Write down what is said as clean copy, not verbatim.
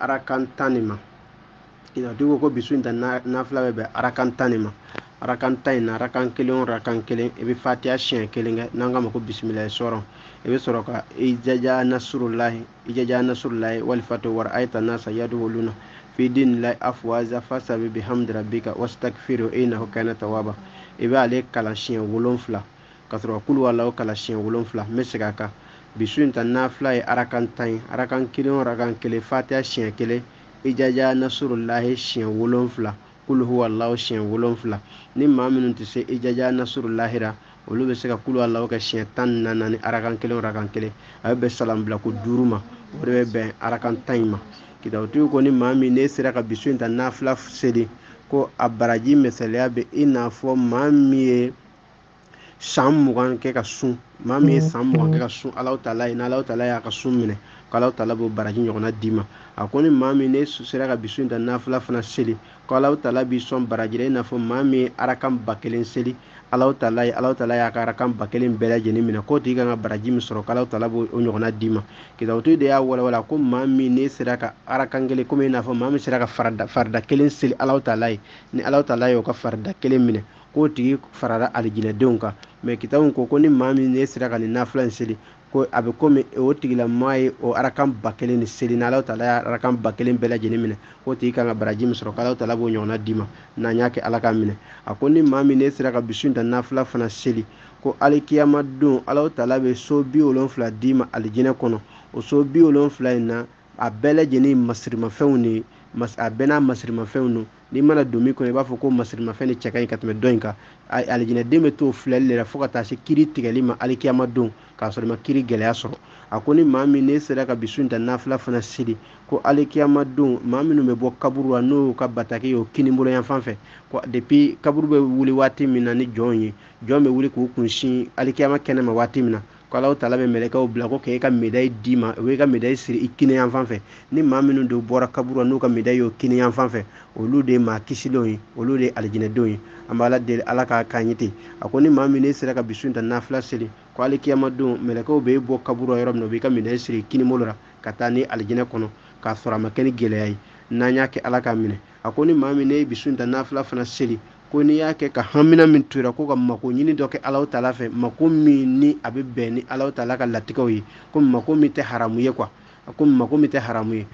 arakan tanima ina dugo ko bisu inta nafila be arakan tanima arakan tayna arakan kelen ebe fatiha shen kelen nanga mako bismillah soro ebe soro ka ijaja nasrullahi wal fatu war ayta nasa yaduluna fi dinillahi afwaza fasabi bihamdi rabbika wastaghfiru innahu kana tawwaba ebe ale kala shen wolonfla kasoro kulu wala kala shen wolonfla mesega ka bisu inta nafila arakan tay arakan kelen fatiha shen kelen ijaja nasrullahi shen wolonfla kulu huwallahu shen wolonfla ni maa minnu tɛ se ijaja nasrullahi ra olu bɛ se ka kulu Allahu kɛ siyɛn 14 ni arakan kelen a bɛ bɛn salam bila ko 5 ma o de bɛ bɛn arakan 10 ma kitabutigi ko ni maa min ne sera ka bisu in ta nafila seli ko a baraji misaliya bɛ i n'a fɔ maa min ye san 20 kɛ ka sun maa min ye san 20 kɛ ka sun Alahu taala ye ni Alahu taala y'a ka sun minɛ ko Alahu taala b'o baraji ɲɔgɔnna d'i ma a ko ni maa min ne sera ka bisu in ta nafila fana seli ko Alahu taala b'i sɔn baraji la i n'a fɔ maa min ye arakan 1000 seli Alahu taala y'a ka arakan 1000 bɛɛ lajɛlen minɛ k'o tigi kan ka baraji min sɔrɔ ko Alahu taala b'o ɲɔgɔnna d'i ma kitabutigi de y'a walawala ko maa min ne sera ka arakan kelen komi i n'a fɔ maa min sera ka farida kelen seli Alahu taala ye ni Alahu taala y'o ka farida kelen minɛ k'o tigi farara alijinɛdenw kan mais kitabu ko ni maa min ne sera ka nin nafila in seli ko a bɛ komi o tigila maa ye o arakan 1000 ni seli ni Alahu taala y'a arakan 1000 bɛɛ lajɛlen minɛ k'o tigi kan ka baraji min sɔrɔ ko Alahu taala b'o ɲɔgɔnna d'i ma n'an y'a kɛ Ala k'a minɛ a ko ni maa min ne sera ka bisu in ta nafila fana seli ko alikiyama don Alahu taala bɛ so 70 d'i ma alijinɛ kɔnɔ o so 70 in na a bɛɛ lajɛlen masirimafɛnw ni a bɛɛ n'a masirimafɛnw no n'i mana don min kɔnɔ i b'a fɔ ko masirimafɛn ni cɛ ka ɲi ka tɛmɛ dɔ in kan alijinɛden bɛ t'o filɛli de la fo ka taa se kiri tigɛli ma alikiyama don k'a sɔrɔ i ma kiri gɛlɛya sɔrɔ a ko ni maa min ne sera ka bisu in ta nafila fana seli ko alikiyama don maa minnu bɛ bɔ kaburu la n'o ka bataki y'o kinibolo yan fan fɛ ko depuis kaburu bɛ wuli waati min na ni jɔn ye jɔn bɛ wuli k'u kunsin alikiyama kɛnɛ ma waati min na ko Alahu taala bɛ mɛlɛkɛw bila ko k'e ka médaille d'i ma o ye ka médaille siri i kini yan fan fɛ ni maa minnu de bɔra kaburu la n'u ka médaille y'o kini yan fan fɛ olu de ye maa kisilenw ye olu de ye alijinɛdenw ye an bɛ Ala deli Ala k'a k'an ye ten a ko ni maa min ne sera ka bisu in ta nafila seli ko alikiyama don mɛlɛkɛw bɛ bɔ kaburu la yɔrɔ min na u b'i ka médaille siri i kinibolo la ka taa ni alijinɛ kɔnɔ k'a sɔrɔ a ma kɛ ni gɛlɛya ye n'an y'a kɛ Ala k'a minɛ a ko ni maa min ne ye bisu in ta nafila fana seli ko n'i y'a kɛ ka hamina min tora ko ka mako ɲini dɔ kɛ Alahu taala fɛ mako min ni a bɛ bɛn ni Alahu taala ka latigɛw ye ko mako min tɛ haramu ye quoi a ko mako min tɛ haramu ye